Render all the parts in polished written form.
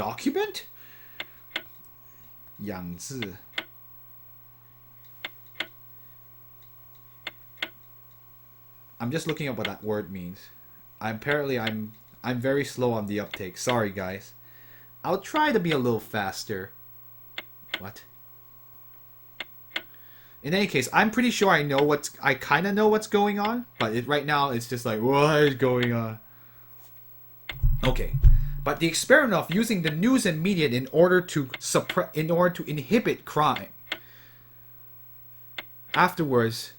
document? 养字. I'm just looking up what that word means. I'm very slow on the uptake. Sorry, guys. I'll try to be a little faster. What? In any case, I'm pretty sure I kind of know what's going on, but right now it's just like, what is going on? Okay. But the experiment of using the news and media in order to inhibit crime. Afterwards,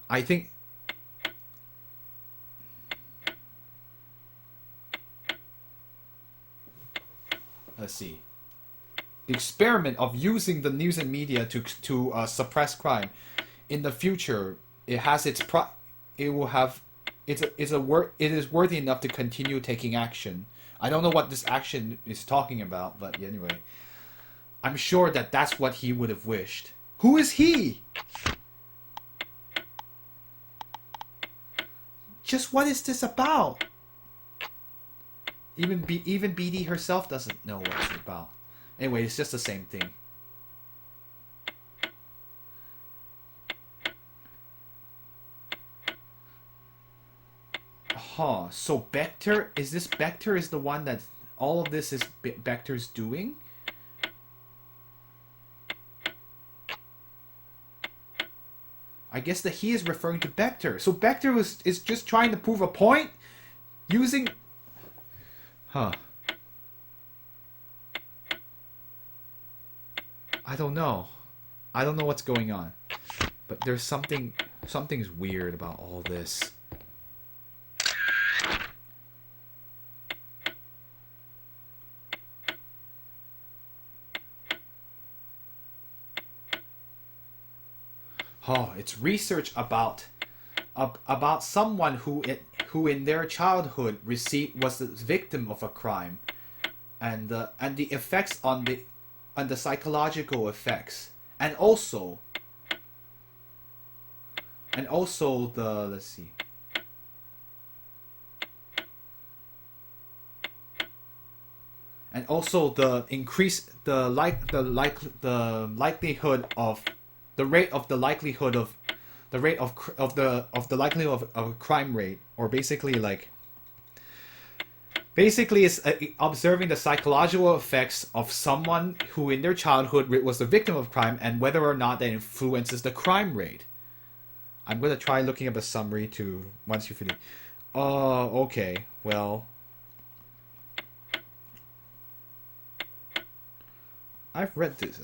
I think let's see. The experiment of using the news and media to suppress crime in the future, it has its it will have it is worthy enough to continue taking action. I don't know what this action is talking about, but anyway, I'm sure that that's what he would have wished. Who is he? Just what is this about? Even BD herself doesn't know what it's about. Anyway, it's just the same thing. Huh. So Bector, is the one that all of this is Bector's doing? I guess that he is referring to Bector. So Bector is just trying to prove a point using... Huh. I don't know. I don't know what's going on. But there's something's weird about all this. Oh, it's research about someone who in their childhood was the victim of a crime, and the effects on the psychological effects, and also the, let's see, and also the likelihood of the rate of the likelihood of the rate of the likelihood of a crime rate, or basically it's observing the psychological effects of someone who in their childhood was the victim of crime, and whether or not that influences the crime rate. I'm gonna try looking up a summary to once you finish. Okay, well, I've read this.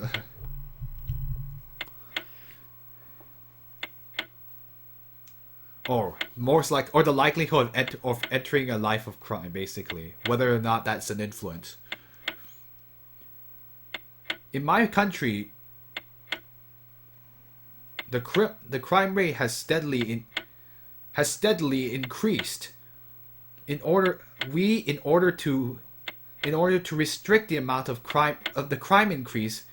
Or the likelihood of entering a life of crime, basically, whether or not that's an influence. In my country, the crime rate has steadily increased. In order to restrict the amount of the crime increase,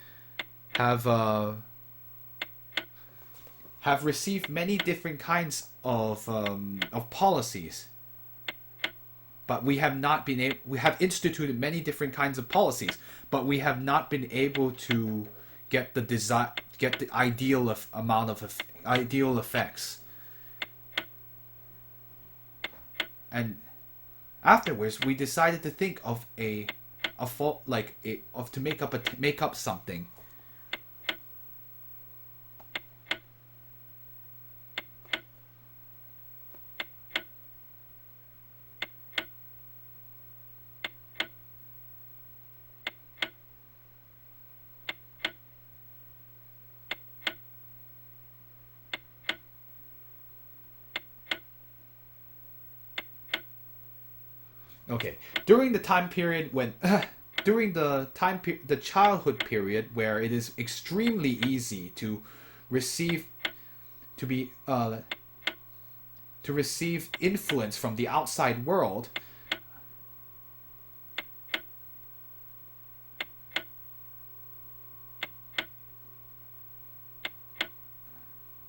have received many different kinds of policies, but we have not been able. We have instituted many different kinds of policies, but we have not been able to get the ideal amount of ideal effects. And afterwards, we decided to think of to make up something. Okay, during the time period when, the childhood period where it is extremely easy to receive, to receive influence from the outside world,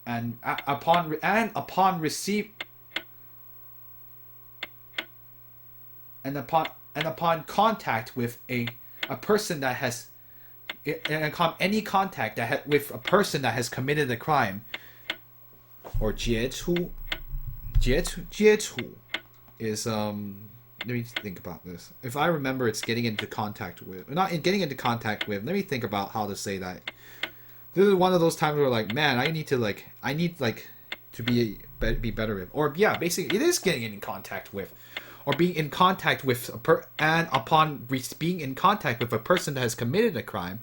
and upon receive and upon contact with a person that has any contact with a person that has committed a crime, or 接触 is let me think about this. If I remember, it's getting into contact with, not in getting into contact with. Let me think about how to say that. This is one of those times where like, man, I need to be better with, or yeah, basically it is getting in contact with, or being in contact with and upon being in contact with a person that has committed a crime.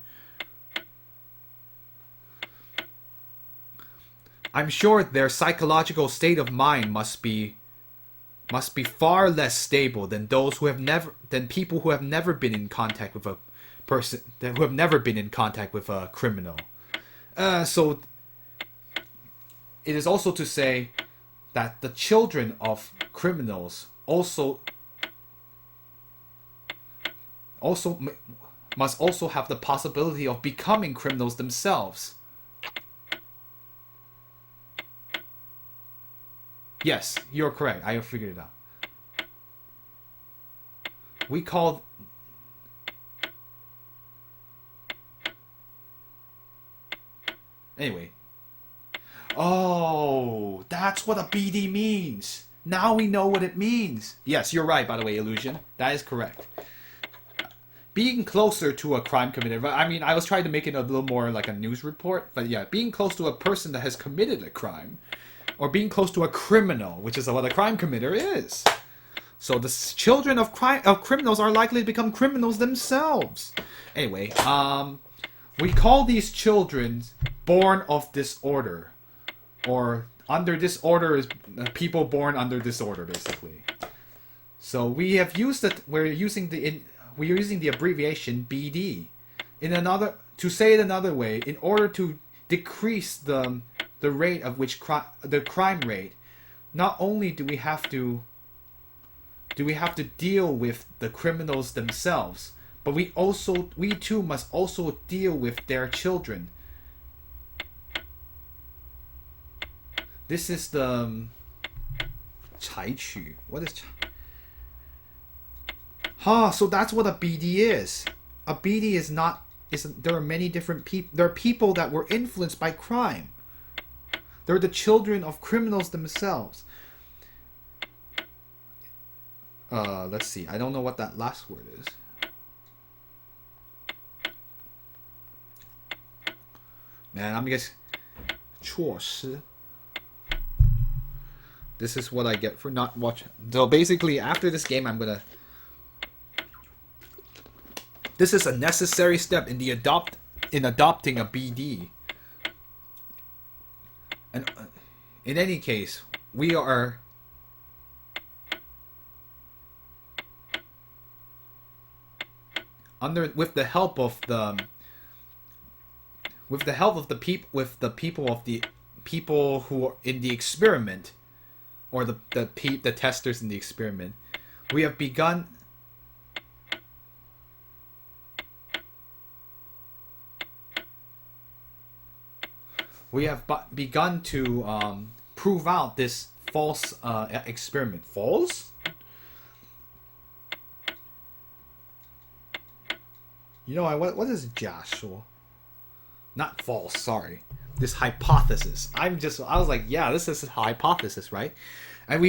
I'm sure their psychological state of mind must be far less stable than people who have never been in contact with a person, who have never been in contact with a criminal. So it is also to say that the children of criminals also must also have the possibility of becoming criminals themselves. Yes, you're correct. I have figured it out. We call... Anyway. Oh, that's what a BD means. Now we know what it means. Yes, you're right, by the way, Illusion. That is correct. Being closer to a crime committed... I mean, I was trying to make it a little more like a news report. But yeah, being close to a person that has committed a crime... Or being close to a criminal, which is what a crime committer is. So the children of criminals are likely to become criminals themselves. Anyway, we call these children born of disorder, or under disorder is people born under disorder, basically. So we have used it. We're using the abbreviation BD. To say it another way, in order to decrease the rate of which the crime rate, not only do we have to deal with the criminals themselves, but we too must also deal with their children. This is the 采取. What is? So that's what a BD is. A BD is not. There are many different people. There are people that were influenced by crime. They're the children of criminals themselves. Let's see. I don't know what that last word is. Man, I'm guessing 措施. This is what I get for not watching. So basically, after this game, this is a necessary step in adopting a BD. And in any case, we are with the help of the people who are in the experiment, or the testers in the experiment, we have begun to prove out this false experiment. False? You know, what is 假说? Not false, sorry. This hypothesis. I was like, yeah, this is a hypothesis, right? And we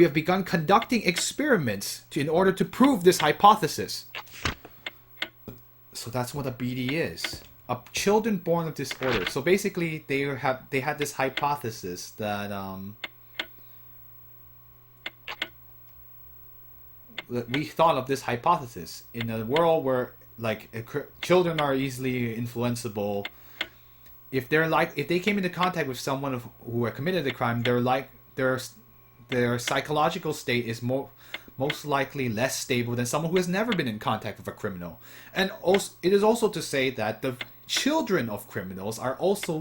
have begun conducting experiments in order to prove this hypothesis. So that's what a BD is. Children born of disorder. So basically, they had this hypothesis that we thought of this hypothesis in a world where children are easily influenceable. If they came into contact with someone who had committed a crime, their psychological state is most likely less stable than someone who has never been in contact with a criminal. And also, it is also to say that the children of criminals are also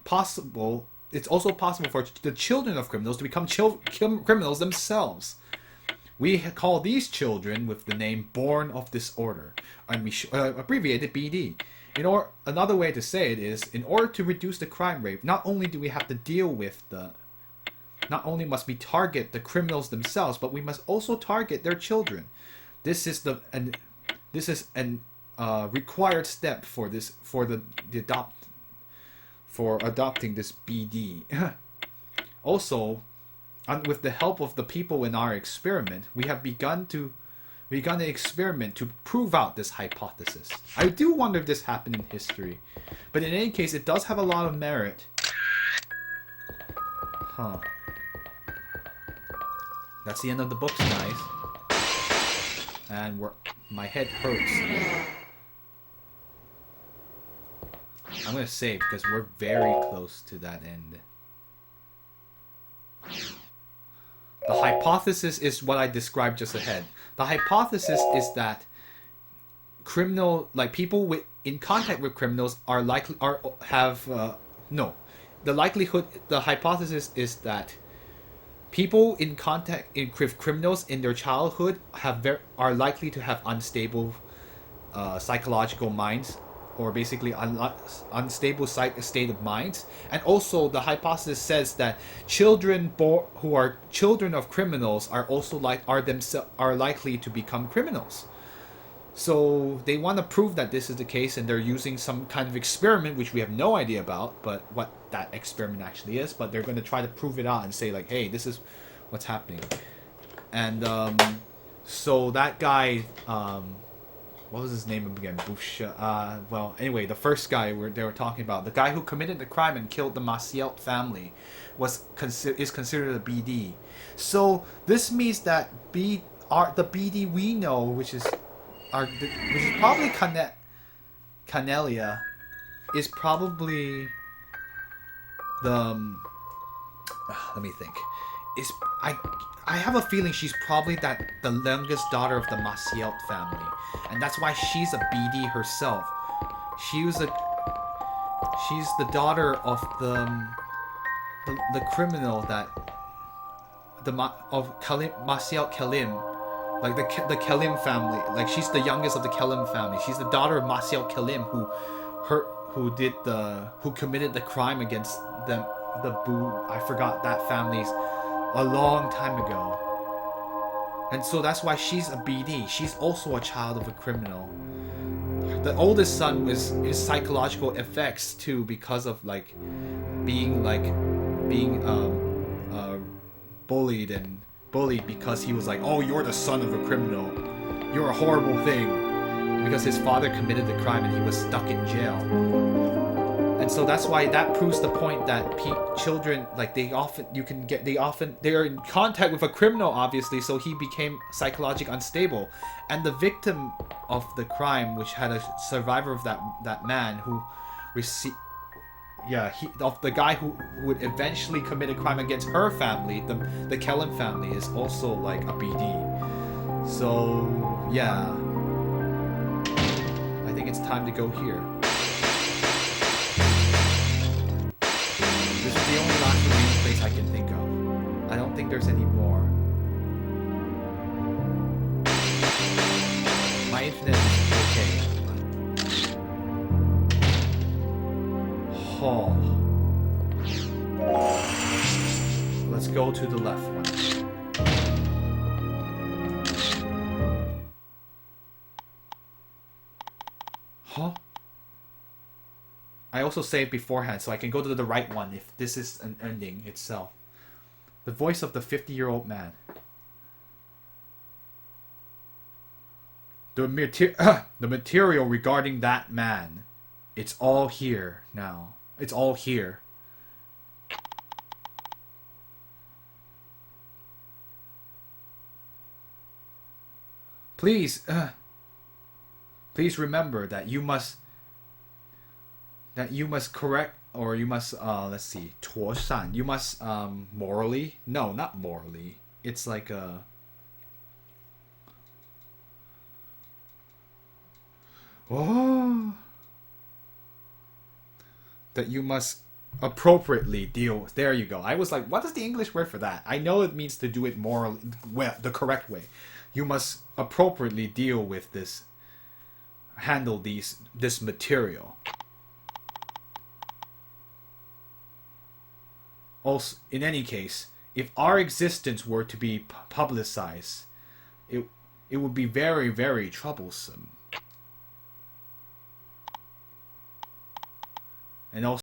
possible. It's also possible for the children of criminals to become criminals themselves. We call these children with the name born of disorder, and we abbreviate it BD. Another way to say it is, in order to reduce the crime rate, not only do we have to deal with not only must we target the criminals themselves, but we must also target their children. This is an required step for adopting this BD. Also, with the help of the people in our experiment, we have begun an experiment to prove out this hypothesis. I do wonder if this happened in history, but in any case, it does have a lot of merit. Huh. That's the end of the books, guys. And my head hurts. I'm gonna save because we're very close to that end. The hypothesis is what I described just ahead. The hypothesis is that people in contact with criminals are likely the hypothesis is that people in contact with criminals in their childhood are likely to have unstable psychological minds, or basically unstable state of minds. And also the hypothesis says that children who are children of criminals are likely to become criminals. So they want to prove that this is the case, and they're using some kind of experiment which we have no idea about, but what that experiment actually is. But they're going to try to prove it out and say like, hey, this is what's happening. And so that guy, what was his name again? Well, anyway, the first guy they were talking about, the guy who committed the crime and killed the Maciel family, is considered a BD. So this means that the BD we know, which is probably Canelia, is probably the let me think. I have a feeling she's probably the youngest daughter of the Maciel family, and that's why she's a BD herself. She's the daughter of the criminal of Maciel Kelim. Like the Kelim family, like she's the youngest of the Kelim family. She's the daughter of Maciel Kelim, who committed the crime against them. I forgot that family's a long time ago. And so that's why she's a BD. She's also a child of a criminal. The oldest son is psychological effects too, because of being bullied because he was like, oh, you're the son of a criminal, you're a horrible thing, because his father committed the crime and he was stuck in jail. And so that's why that proves the point that children, they're in contact with a criminal, obviously, so he became psychologically unstable. And the victim of the crime, which had a survivor of that man who received, the guy who would eventually commit a crime against her family, the Kellen family, is also like a BD. So yeah, I think it's time to go here. This is the only last remaining place I can think of. I don't think there's any more. My internet is okay. Oh. Let's go to the left one. Huh? I also saved beforehand, so I can go to the right one if this is an ending itself. The voice of the 50-year-old man. The material regarding that man. It's all here now. It's all here. Please remember that you must correct, or you must let's see, 妥善. You must morally, no, not morally. It's like a that you must appropriately deal. There you go. I was like, what is the English word for that? I know it means to do it morally, well, the correct way. You must appropriately deal with this, handle this material. Also, in any case, if our existence were to be publicized, it would be very, very troublesome. And also